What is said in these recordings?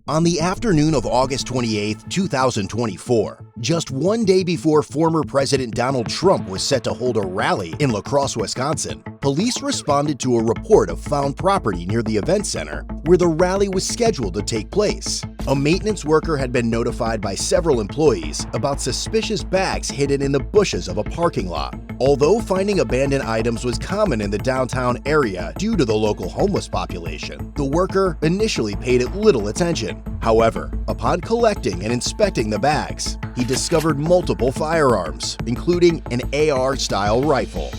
On the afternoon of August 28, 2024, just one day before former President Donald Trump was set to hold a rally in La Crosse, Wisconsin, police responded to a report of found property near the event center where the rally was scheduled to take place. A maintenance worker had been notified by several employees about suspicious bags hidden in the bushes of a parking lot. Although finding abandoned items was common in the downtown area due to the local homeless population, the worker initially paid it little attention. However, upon collecting and inspecting the bags, he discovered multiple firearms, including an AR-style rifle.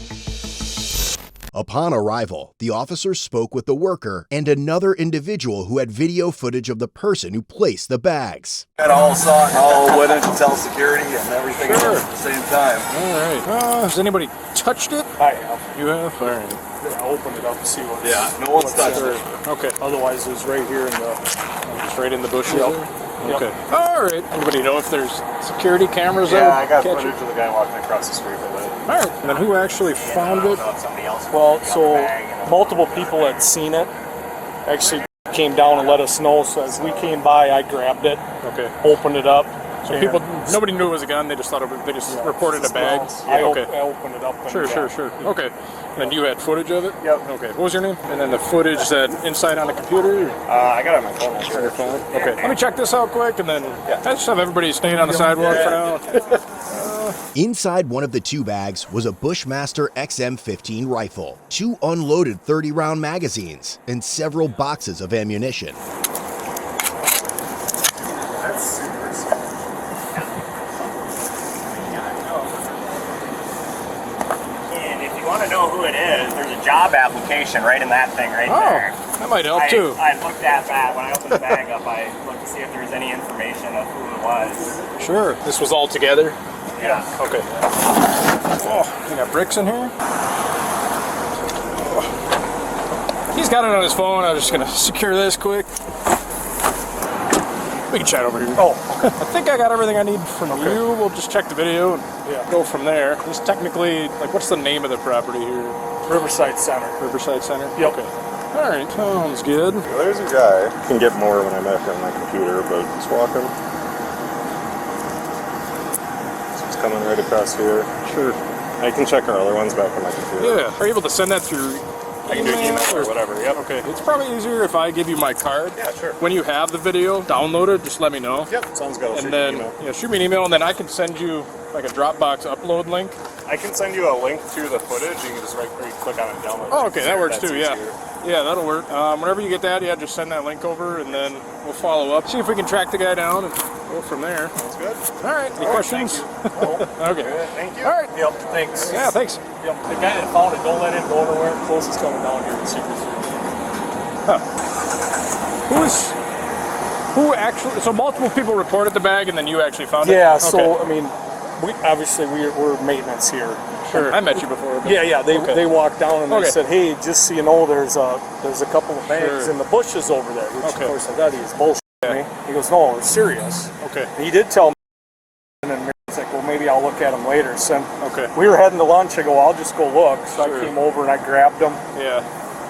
Upon arrival, the officers spoke with the worker and another individual who had video footage of the person who placed the bags. Got all saw it, all went into tell security and everything at the same time. All right. Has anybody touched it? I have. You have? All right. I opened it up to see what. Yeah, no one's touched it. Okay. Otherwise, it was right here in the. Just right in the bushes. Yep. There? Okay. All right. Anybody know if there's security cameras there? Yeah, I got footage of the guy walking across the street with it. All right. And then who actually found it? Well, so multiple people had seen it. Actually came down and let us know. So as we came by, I grabbed it. Okay. Opened it up. So nobody knew it was a gun. They just thought they just reported a bag. I opened it up. And Sure. Okay. And then you had footage of it? Yep. Okay. What was your name? And then the footage that inside on the computer? I got it on my phone. On your phone? Okay. Let me check this out quick, and then I just have everybody staying on the sidewalk for now. Inside one of the two bags was a Bushmaster XM15 rifle, 2 unloaded 30-round magazines, and several boxes of ammunition. Want to know who it is, there's a job application right in that thing right there. That might help too. I looked at that when I opened the bag up. I looked to see if there was any information of who it was. Sure. This was all together? Yeah. Okay. Oh, you got bricks in here? Oh. He's got it on his phone. I'm just going to secure this quick. We can chat over here. Oh. I think I got everything I need from you. We'll just check the video and go from there. This technically, like, what's the name of the property here? Riverside Center. Riverside Center? Yep. Okay. All right. Sounds good. Well, there's a guy. I can get more when I'm back on my computer, but he's walking. So he's coming right across here. Sure. I can check our other ones back on my computer. Yeah. Are you able to send that through I can do email or whatever, yep. Okay. It's probably easier if I give you my card. Yeah, sure. When you have the video downloaded, just let me know. Yep, sounds good. And then, shoot me an email, and then I can send you like a Dropbox upload link. I can send you a link to the footage. You can just click on it and download it. Oh, okay, that works too, easier. Yeah, that'll work. Whenever you get that, just send that link over, and then we'll follow up. See if we can track the guy down and go from there. Sounds good. All right, any questions? Okay. Good, thank you. All right. Yep. Thanks. Yeah, thanks. Yep. The guy that found it, don't let him go nowhere. Closest coming down here in Secret Service. Huh. Who actually? So multiple people reported the bag, and then you actually found it. Yeah. Okay. So I mean, we're maintenance here. Sure. I met you before. But... Yeah. They walked down and they said, "Hey, just so you know, there's a couple of bags in the bushes over there." Which of course I thought he was bullshitting me. He goes, "No, it's serious." Okay. And he did tell me, and then he's like, "Well, maybe I'll look at them later." So Okay. we were heading to lunch. I go, "I'll just go look." So I came over and I grabbed them. Yeah.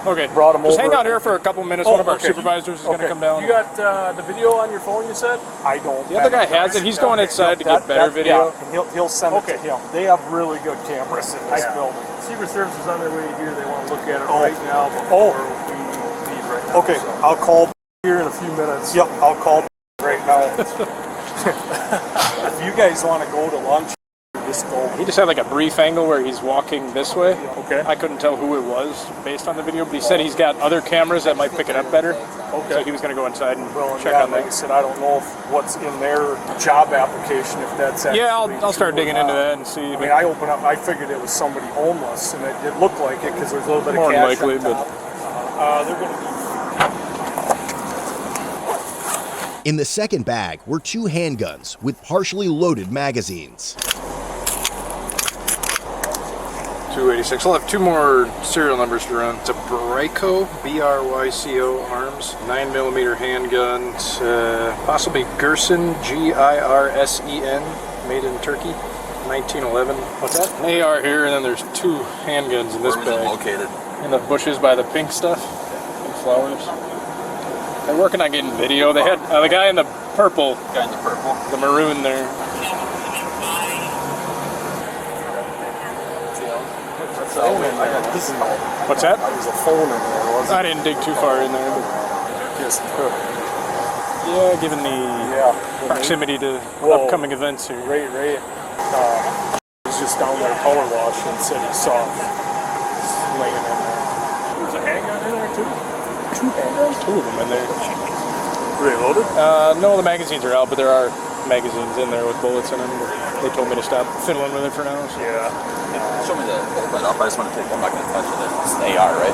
Okay. Brought them over. Just hang out here for a couple minutes. One of our supervisors is going to come down. You got the video on your phone, you said? I don't. The other guy has it. He's going inside to get better video. Yeah, he'll send it to him. They have really good cameras in this building. Secret Service is on their way here. They want to look at it right now before we leave right now. Okay, I'll call Here in a few minutes. Yep, I'll call right now. If you guys want to go to lunch, just go. He just had like a brief angle where he's walking this way. Okay. I couldn't tell who it was based on the video, but he said he's got other cameras that might pick it up better. Okay. So he was going to go inside and check on like that. I said, I don't know if what's in their job application, if that's actually I'll start digging into that and see. I mean, I figured it was somebody homeless, and it looked like it because there's a little bit more of cash likely, on top. They're going to be. In the second bag were 2 handguns with partially loaded magazines. 286. I'll have 2 more serial numbers to run. It's a Bryco, B-R-Y-C-O arms, 9mm handgun, possibly Gerson, G-I-R-S-E-N, made in Turkey, 1911. What's that? An AR here, and then there's 2 handguns in this bag. Located In the bushes by the pink stuff, and flowers. They're working on getting video. They had the guy in the purple. The maroon there. What's that? There's a phone in there, wasn't I didn't dig too far in there. But just yeah, given the proximity to upcoming events here. Ray was just down there power wash and said he saw him laying in there. There's a handgun in there too? 2 handguns? 2 of them in there. Were they loaded? No, the magazines are out, but there are magazines in there with bullets in them. They told me to stop fiddling with it for now. So. Yeah. Show me the open up. I just want to take one. I'm not going to touch it. It's an AR, right?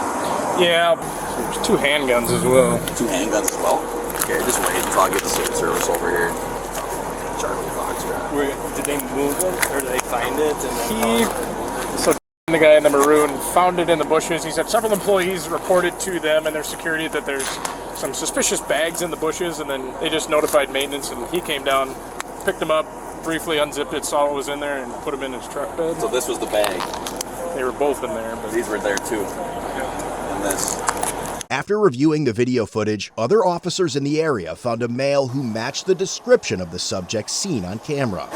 Yeah. There's 2 handguns as well. 2 handguns as well. Okay, just wait until I get the Secret Service over here. Charlie Fox, Did they move it or did they find it? And then The guy in the maroon found it in the bushes. He said several employees reported to them and their security that there's some suspicious bags in the bushes, and then they just notified maintenance, and he came down, picked them up, briefly unzipped it, saw what was in there, and put them in his truck bed. So this was the bag. They were both in there. But these were there too. And this. After reviewing the video footage, other officers in the area found a male who matched the description of the subject seen on camera.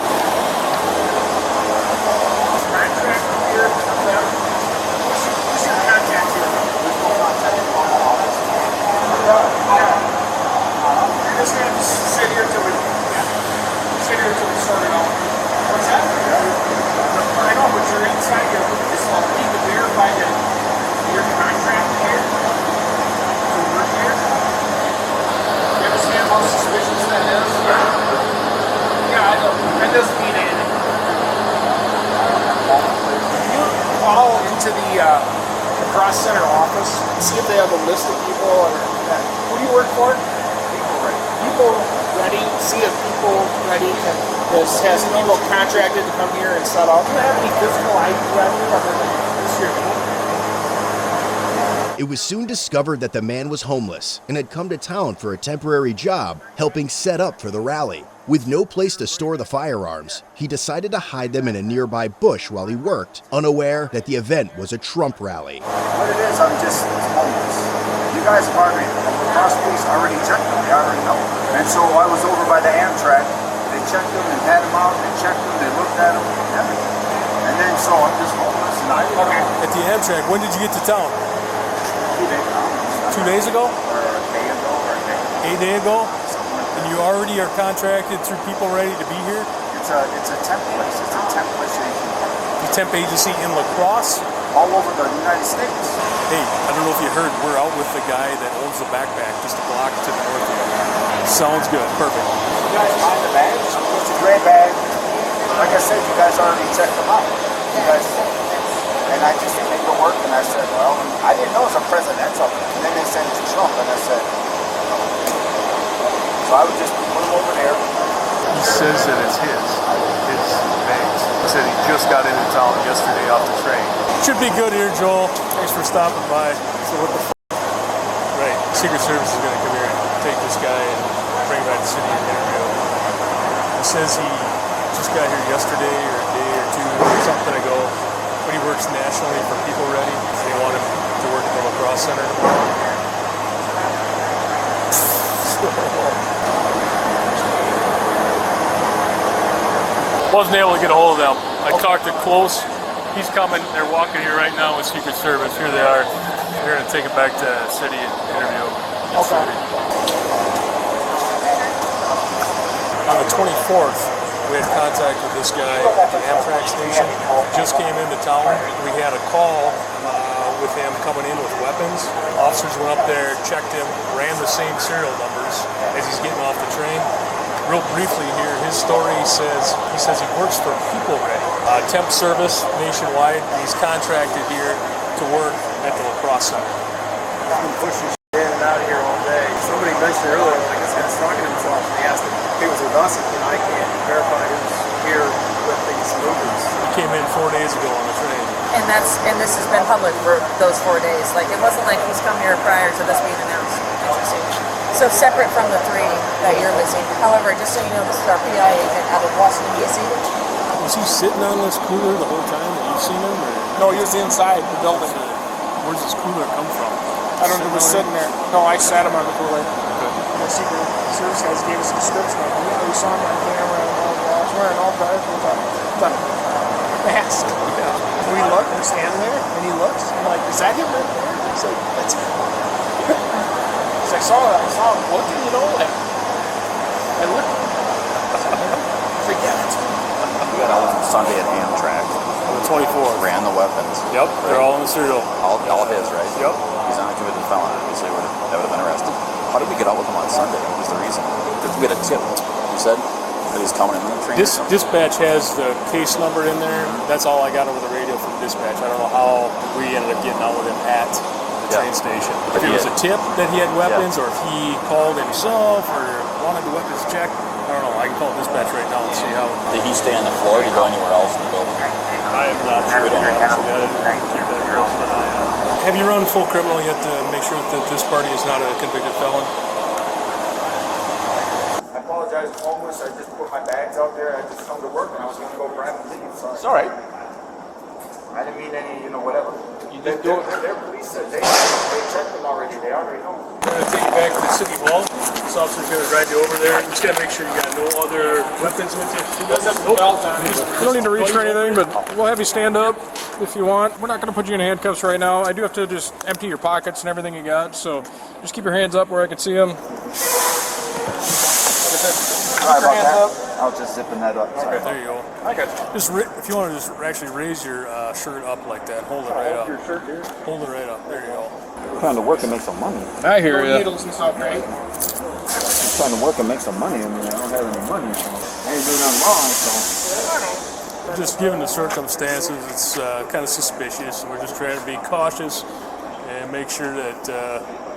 Crosse Center office and see if they have a list of people or who do you work for? People ready. See if people ready has people contracted to come here and set up. Do you have any physical ID ready other than this year? It was soon discovered that the man was homeless and had come to town for a temporary job helping set up for the rally. With no place to store the firearms, he decided to hide them in a nearby bush while he worked, unaware that the event was a Trump rally. What it is, I'm just homeless. You guys have already, the Crosse police already checked them, they already know. And so I was over by the Amtrak, they checked them and had them out, they checked them, they looked at them, everything. And then so I'm just homeless and I didn't know. At the Amtrak, when did you get to town? 2 days ago. 2 days ago? Or a day ago, or a day. A day ago? And you already are contracted through people ready to be here? It's a temp place. It's a temp place. The temp agency in La Crosse? All over the United States. Hey, I don't know if you heard, we're out with the guy that owns the backpack just a block to the north of you. Sounds good. Perfect. You guys find the bag? It's a gray bag. Like I said, you guys already checked them out. You guys, and I just came to work and I said, well, I didn't know it was a presidential. And then they sent it to Trump and I said, no. So I would just put them over there. He says that it's his bags. He said he just got into town yesterday off the train. Should be good here, Joel. Thanks for stopping by. So what the Right. Secret Service is going to come here and take this guy and bring him back to the city and interview him. He says he just got here yesterday or a day or two or something ago. But he works nationally for People Ready. They want him to work at the La Crosse Center tomorrow. Wasn't able to get a hold of them. I talked to Crosse. He's coming. They're walking here right now with Secret Service. Here they are. They're going to take it back to the city and interview him. Okay. On the 24th, we had contact with this guy at the Amtrak station. Just came into town. We had a call with him coming in with weapons. Officers went up there, checked him, ran the same serial numbers as he's getting off the train. Real briefly here, his story says he works for People Ready, temp service nationwide. He's contracted here to work at the La Crosse Center. He's been pushing in and out of here all day. Somebody mentioned earlier, like this guy's talking to himself, and he asked if he was with us, and I can't verify who's here with these movements. He came in 4 days ago on the train. And this has been public for those 4 days. Like, it wasn't like he's come here prior to this being announced. Interesting. So separate from the 3 that you're missing. However, just so you know, this is our PI agent out of Washington, D.C. Was he sitting on this cooler the whole time that you've seen him? Or? No, he was inside the building. Where's this cooler come from? I don't know, he was sitting there. No, I sat him on the cooler. Okay. Secret Service guys gave us a description of him. Yeah, we saw him on camera and all that. He's wearing all dark with a mask. Yeah. So we look, we're standing there, and he looks. I'm like, is that him right there? He's like, that's him. Because I saw him looking, you know, like, I looked. He's like, yeah, that's him. We got all of them Sunday at Amtrak. On the 24th. Ran the weapons. Yep, they're all in the serial. All his, right? Yep. He's not a convicted felon, obviously. That would have been arrested. How did we get out with him on Sunday? What was the reason? Did we get a tip? You said that he's coming in the train? Dispatch has the case number in there. That's all I got over the radio from dispatch. I don't know how we ended up getting out with him at the train station. If it was a tip that he had weapons, or if he called himself, or wanted the weapons checked, I don't know. I can call dispatch right now and see how. Did he stay on the floor? Did he go anywhere else in the building? I am not sure. Have you run full criminal yet to make sure that this party is not a convicted felon? I apologize, I'm homeless. I just put my bags out there. I just come to work and I was going to go grab and leave. Sorry. It's all right. I didn't mean any, whatever. just do it. Their police said they checked them already. They already know. We're going to take you back to the city hall. This officer's going to drive you over there. You just got to make sure you got no other weapons with you. You don't need to reach for anything, but we'll have you stand up if you want. We're not going to put you in handcuffs right now. I do have to just empty your pockets and everything you got, so just keep your hands up where I can see them. Sorry about that. I was just zipping that up. Sorry. Okay, there you go. I got you. Just if you want to just actually raise your shirt up like that, hold it right up. Your shirt here. Hold it right up. There you go. I'm trying to work and make some money. I hear you. Needles and stuff, right? I'm trying to work and make some money. I mean, I don't have any money, so I ain't doing nothing wrong, so. Just given the circumstances, it's kind of suspicious. We're just trying to be cautious and make sure that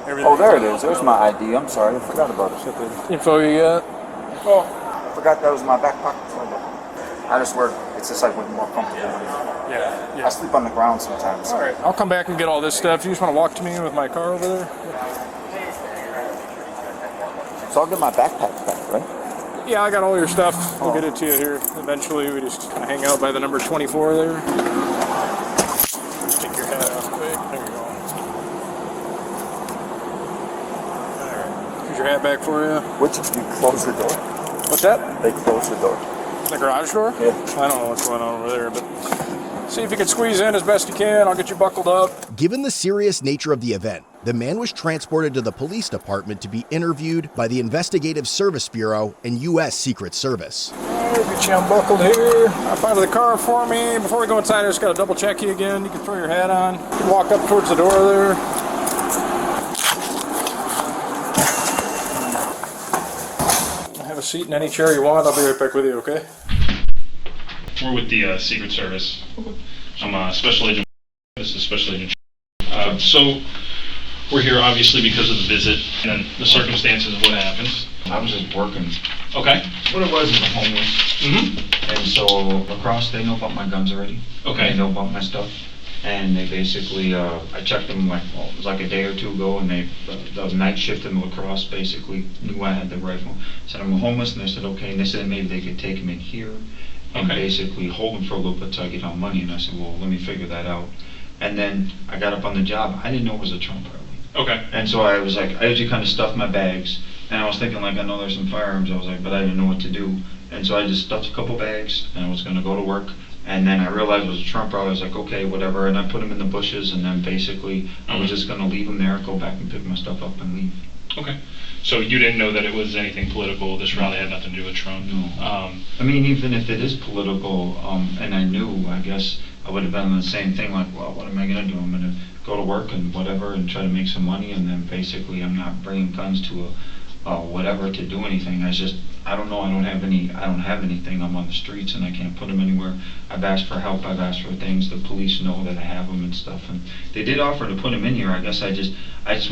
everything. Oh, there it is. There's my ID. I'm sorry. I forgot about it. Info you got? Oh, I forgot that was in my back pocket. I just work. It's just like more comfortable. Yeah. I sleep on the ground sometimes. All right. I'll come back and get all this stuff. You just want to walk to me with my car over there? So I'll get my backpack back, right? Yeah, I got all your stuff. We'll get it to you here eventually. We just hang out by the number 24 there. Just take your hat off quick. There you go. All right. Here's your hat back for you. Which of you close the door? What's that? They close the door. The garage door? Yeah. I don't know what's going on over there, but see if you can squeeze in as best you can. I'll get you buckled up. Given the serious nature of the event, the man was transported to the police department to be interviewed by the Investigative Service Bureau and U.S. Secret Service. All right, get you unbuckled here. Hop out of the car for me. Before we go inside, I just got to double check you again. You can throw your hat on. You can walk up towards the door there. Have a seat in any chair you want. I'll be right back with you, okay? We're with the Secret Service. I'm Special Agent. This is Special Agent. So we're here obviously because of the visit and the circumstances of what happened. I was just working. Okay. What it was I'm homeless. Mm-hmm. And so Crosse, they know about my guns already. Okay. They know about my stuff. And they basically, I checked them it was like a day or two ago, and they, the night shift in La Crosse basically knew I had the rifle. Said I'm homeless, and they said okay, and they said maybe they could take him in here and basically hold him for a little bit till I get on money. And I said, well, let me figure that out. And then I got up on the job. I didn't know it was a Trump rally. Okay. And so I was like, I usually kind of stuffed my bags, and I was thinking like, I know there's some firearms. I was like, but I didn't know what to do. And so I just stuffed a couple bags, and I was going to go to work. And then I realized it was a Trump rally. I was like, okay, whatever. And I put him in the bushes, and then basically I was just going to leave him there, go back and pick my stuff up and leave. Okay. So you didn't know that it was anything political. This rally had nothing to do with Trump. No. I mean, even if it is political, and I knew, I guess I would have done the same thing. Like, well, what am I going to do? I'm going to go to work and whatever, and try to make some money. And then basically, I'm not bringing guns to a whatever to do anything. I don't know. I don't have anything. I'm on the streets and I can't put them anywhere. I've asked for help. I've asked for things. The police know that I have them and stuff. And they did offer to put them in here. I guess I just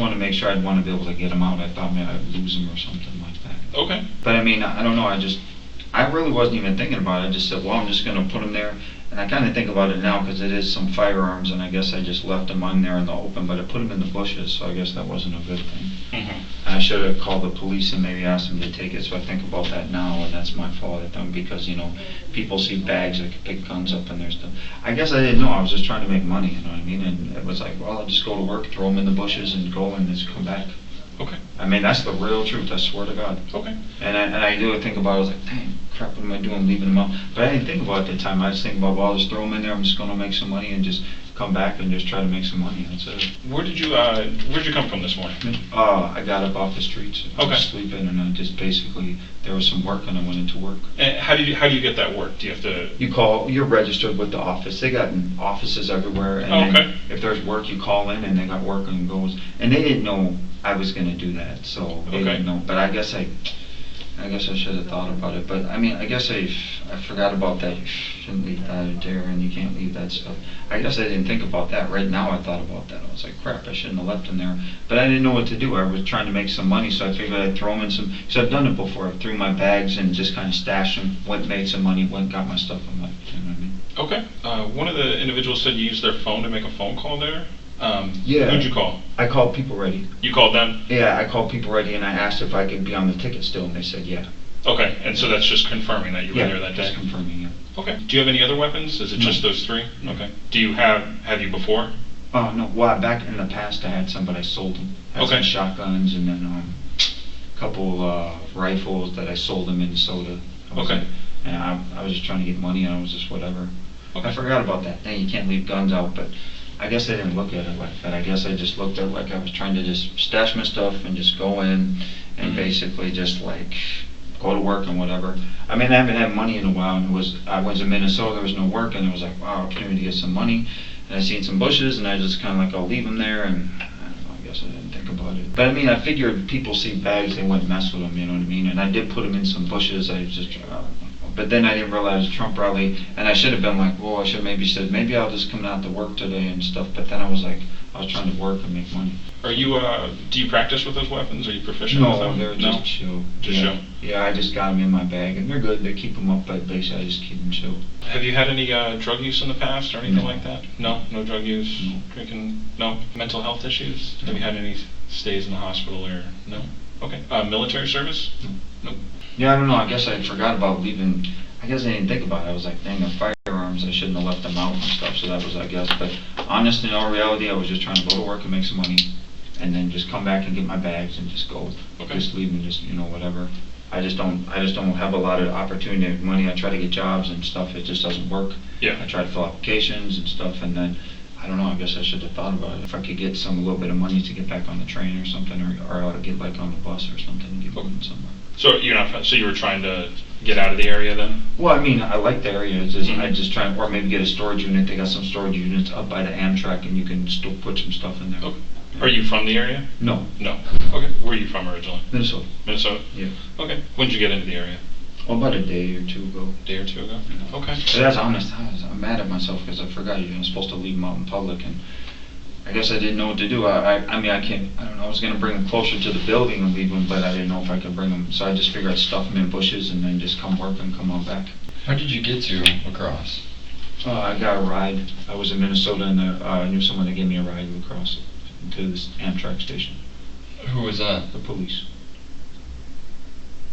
want to make sure I'd want to be able to get them out. I thought maybe I'd lose them or something like that. Okay. But I mean, I don't know. I really wasn't even thinking about it. I just said, well, I'm just going to put them there. And I kind of think about it now because it is some firearms, and I guess I just left them on there in the open, but I put them in the bushes, so I guess that wasn't a good thing. Mm-hmm. I should have called the police and maybe asked them to take it, so I think about that now, and that's my fault at them because, people see bags, they can pick guns up and there's stuff. I guess I didn't know. I was just trying to make money, you know what I mean? And it was like, well, I'll just go to work, throw them in the bushes and go and just come back. Okay. I mean, that's the real truth, I swear to God. Okay. And I do think about it, I was like, dang, crap, what am I doing leaving them out? But I didn't think about it at the time. I just think about, well, I'll just throw them in there, I'm just gonna make some money and just come back and just try to make some money, that's it. Where'd you come from this morning? I got up off the streets, I was sleeping, and I just basically, there was some work and I went into work. And how do you get that work? Do you have to? You're registered with the office. They got offices everywhere, and then if there's work, you call in, and they got work and goes. And they didn't know I was gonna do that, so they didn't know. But I guess I should have thought about it. But I mean, I guess I forgot about that. You shouldn't leave that there, and you can't leave that stuff. I guess I didn't think about that. Right now, I thought about that. I was like, crap, I shouldn't have left them there. But I didn't know what to do. I was trying to make some money, so I figured I'd throw them in some. Because I've done it before. I threw my bags and just kind of stashed them. Went, made some money. Went, got my stuff, and left. You know what I mean? Okay. One of the individuals said you used their phone to make a phone call there. Yeah. Who'd you call? I called People Ready. You called them? Yeah, I called People Ready, and I asked if I could be on the ticket still, and they said yeah. Okay, and so that's just confirming that you were there that day? Just confirming, yeah. Okay. Do you have any other weapons? Is it just those three? Okay. Do you have you before? Oh, no. Well, back in the past, I had some, but I sold them. I had some shotguns and then a couple rifles that I sold in Minnesota. And I was just trying to get money, and I was just whatever. I forgot about that thing. You can't leave guns out, but I guess I didn't look at it like that. I guess I just looked at it like I was trying to just stash my stuff and just go in and basically just like go to work and whatever. I mean, I haven't had money in a while, and I was in Minnesota, there was no work, and it was like, wow, opportunity to get some money. And I seen some bushes, and I just kind of like, I'll leave them there, and I don't know, I guess I didn't think about it. But I mean, I figured people see bags, they wouldn't mess with them, you know what I mean? And I did put them in some bushes, but then I didn't realize Trump rally, and I should have been like, well, I should maybe said, maybe I'll just come out to work today and stuff, but then I was like, I was trying to work and make money. Are you, do you practice with those weapons? Are you proficient with them? No, they're just chill. Just yeah. chill? Yeah, I just got them in my bag, and they're good, they keep them up, but basically I just keep them chill. Have you had any drug use in the past or anything like that? No? No drug use? No. Drinking? No? Mental health issues? Have you had any stays in the hospital or no? Okay. Military service? No. Nope. Yeah, I don't know, I guess I forgot about leaving. I guess I didn't think about it. I was like, dang, they're firearms, I shouldn't have left them out and stuff, so that was, I guess. But honestly, in all reality, I was just trying to go to work and make some money, and then just come back and get my bags and just go. Just leave and just, whatever. I just don't have a lot of opportunity and money. I try to get jobs and stuff, it just doesn't work. Yeah. I try to fill applications and stuff, and then, I don't know, I guess I should have thought about it. If I could get a little bit of money to get back on the train or something, or I ought to get like on the bus or something and get moving somewhere. So you were trying to get out of the area then? Well, I mean, I like the area. It's just, I just try, or maybe get a storage unit. They got some storage units up by the Amtrak, and you can still put some stuff in there. Okay. Are you from the area? No. No. Okay. Where are you from originally? Minnesota. Minnesota? Yeah. Okay. When did you get into the area? Oh, about a day or two ago. Day or two ago? Yeah. Okay. But that's honest. I'm mad at myself because I forgot I'm supposed to leave them out in public, and I guess I didn't know what to do. I mean, I don't know, I was going to bring them closer to the building and leave them, but I didn't know if I could bring them. So I just figured I'd stuff them in bushes and then just come work and come on back. How did you get to Crosse? I got a ride. I was in Minnesota, and I knew someone that gave me a ride to Crosse to this Amtrak station. Who was that? The police.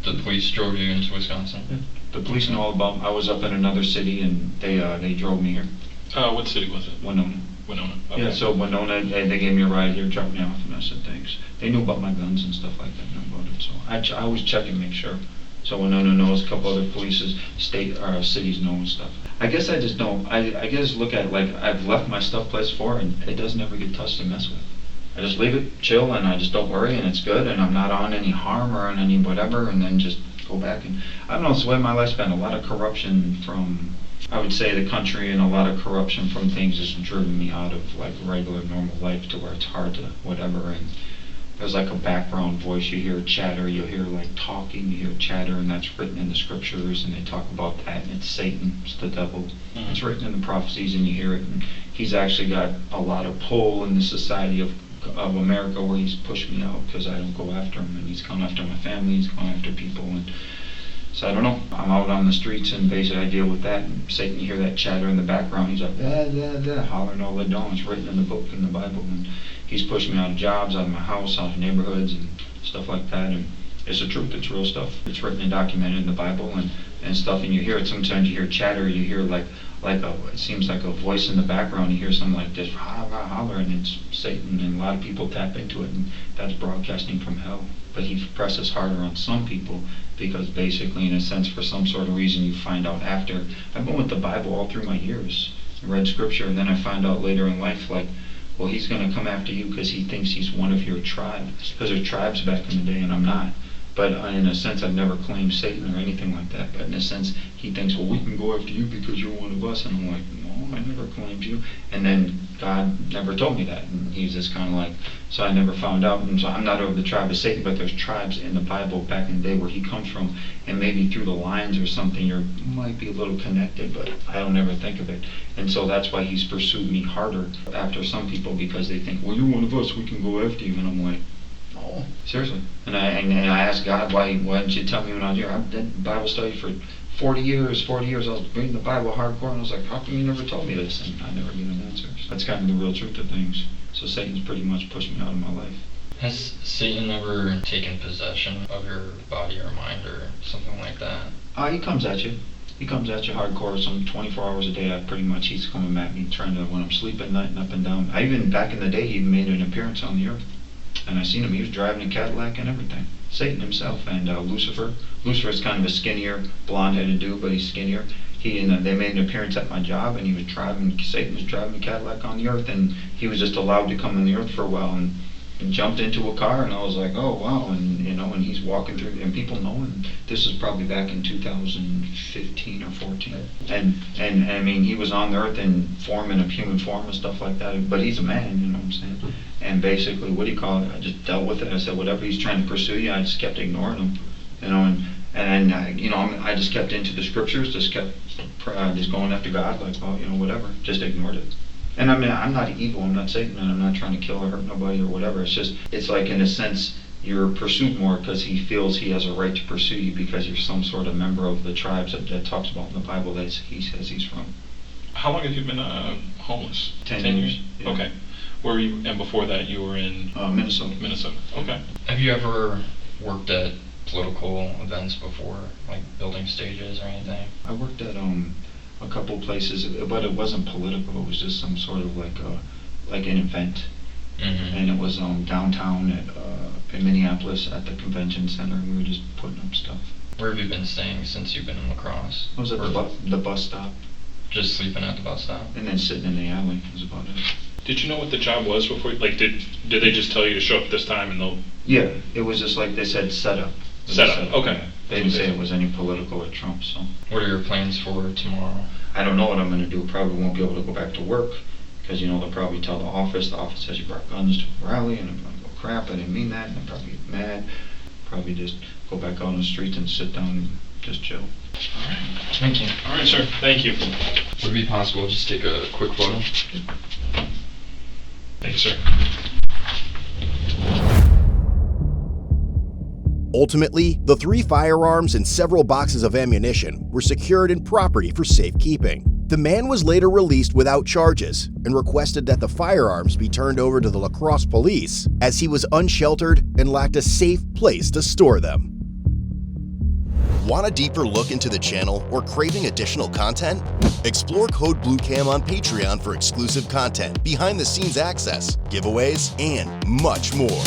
The police drove you into Wisconsin? Yeah. The police know all about. I was up in another city, and they drove me here. What city was it? Winona. Okay. Yeah, so Winona, they gave me a ride here, dropped me off, and I said thanks. They knew about my guns and stuff like that, knew about it, so I always check and make sure. So Winona knows, a couple other polices, cities know and stuff. I guess I just don't, I guess look at it like I've left my stuff place before, and it doesn't ever get touched and messed with. I just leave it, chill, and I just don't worry, and it's good, and I'm not on any harm or on any whatever, and then just go back. And I don't know, it's the way my life's been, a lot of corruption from, I would say, the country, and a lot of corruption from things has driven me out of like regular normal life to where it's hard to whatever. And there's like a background voice, you hear chatter, you hear like talking, you hear chatter, and that's written in the scriptures, and they talk about that, and it's Satan, it's the devil. Mm-hmm. It's written in the prophecies, and you hear it, and he's actually got a lot of pull in the society of America, where he's pushed me out because I don't go after him, and he's gone after my family, he's gone after people. And so I don't know, I'm out on the streets, and basically I deal with that, and Satan, you hear that chatter in the background, he's like, blah, blah, blah, hollering all the dawn. It's written in the book, in the Bible, and he's pushed me out of jobs, out of my house, out of neighborhoods, and stuff like that. And it's the truth. It's real stuff. It's written and documented in the Bible and stuff. And you hear it. Sometimes you hear chatter. You hear it seems like a voice in the background. You hear something like this, holler, and it's Satan. And a lot of people tap into it, and that's broadcasting from hell. But he presses harder on some people because basically, in a sense, for some sort of reason, you find out after. I've been with the Bible all through my years. I read scripture, and then I find out later in life, like, well, he's going to come after you because he thinks he's one of your tribe. Because there's tribes back in the day, and I'm not. But in a sense, I've never claimed Satan or anything like that. But in a sense, he thinks, well, we can go after you because you're one of us. And I'm like, no, I never claimed you. And then God never told me that. And he's just kind of like, so I never found out. And so I'm not of the tribe of Satan, but there's tribes in the Bible back in the day where he comes from. And maybe through the lines or something, you might be a little connected, but I don't ever think of it. And so that's why he's pursued me harder after some people because they think, well, you're one of us, we can go after you. And I'm like, no, seriously. And I asked God, why didn't you tell me when I was here? I did Bible study for 40 years. I was reading the Bible hardcore, and I was like, how come you never told me this? And I never get an answer. That's kind of the real truth of things. So Satan's pretty much pushed me out of my life. Has Satan ever taken possession of your body or mind or something like that? He comes at you. He comes at you hardcore, some 24 hours a day. He's coming at me, trying to, when I'm sleeping at night and up and down. Back in the day, he made an appearance on the earth. And I seen him. He was driving a Cadillac and everything. Satan himself and Lucifer. Lucifer is kind of a skinnier, blonde-headed dude, but he's skinnier. They made an appearance at my job, and Satan was driving a Cadillac on the earth, and he was just allowed to come on the earth for a while, and jumped into a car, and I was like, oh wow, and and he's walking through, and people know, and this is probably back in 2015 or 14, and I mean, he was on the earth in human form and stuff like that, but he's a man, you know what I'm saying? And basically, I just dealt with it. I said, whatever he's trying to pursue you, I just kept ignoring him, and I just kept into the scriptures, just kept just going after God, like, well, whatever, just ignored it. And I mean, I'm not evil, I'm not Satan, and I'm not trying to kill or hurt nobody or whatever. It's like, in a sense, you're pursued more because he feels he has a right to pursue you because you're some sort of member of the tribes that talks about in the Bible that he says he's from. How long have you been homeless? 10 years. Yeah. Okay. Where were you, and before that you were in? Minnesota. Okay. Have you ever worked at political events before, like building stages or anything? I worked at a couple places, but it wasn't political. It was just some sort of like an event, and it was downtown in Minneapolis at the convention center, and we were just putting up stuff. Where have you been staying since you've been in La Crosse? I was at the bus stop. Just sleeping at the bus stop? And then sitting in the alley was about it. Did you know what the job was before? Like, did they just tell you to show up this time and they'll? Yeah, it was just like they said, set up. Set up. Okay. They didn't say it was any political or Trump, so. What are your plans for tomorrow? I don't know what I'm going to do. Probably won't be able to go back to work because they'll probably tell the office says you brought guns to a rally, and I'm going to go, crap, I didn't mean that, and I'll probably get mad. Probably just go back out on the streets and sit down and just chill. All right. Thank you. All right, sir. Thank you. Would it be possible to just take a quick photo? Thank you, sir. Ultimately, the 3 firearms and several boxes of ammunition were secured in property for safekeeping. The man was later released without charges and requested that the firearms be turned over to the La Crosse police as he was unsheltered and lacked a safe place to store them. Want a deeper look into the channel or craving additional content? Explore CodeBlueCam on Patreon for exclusive content, behind-the-scenes access, giveaways, and much more.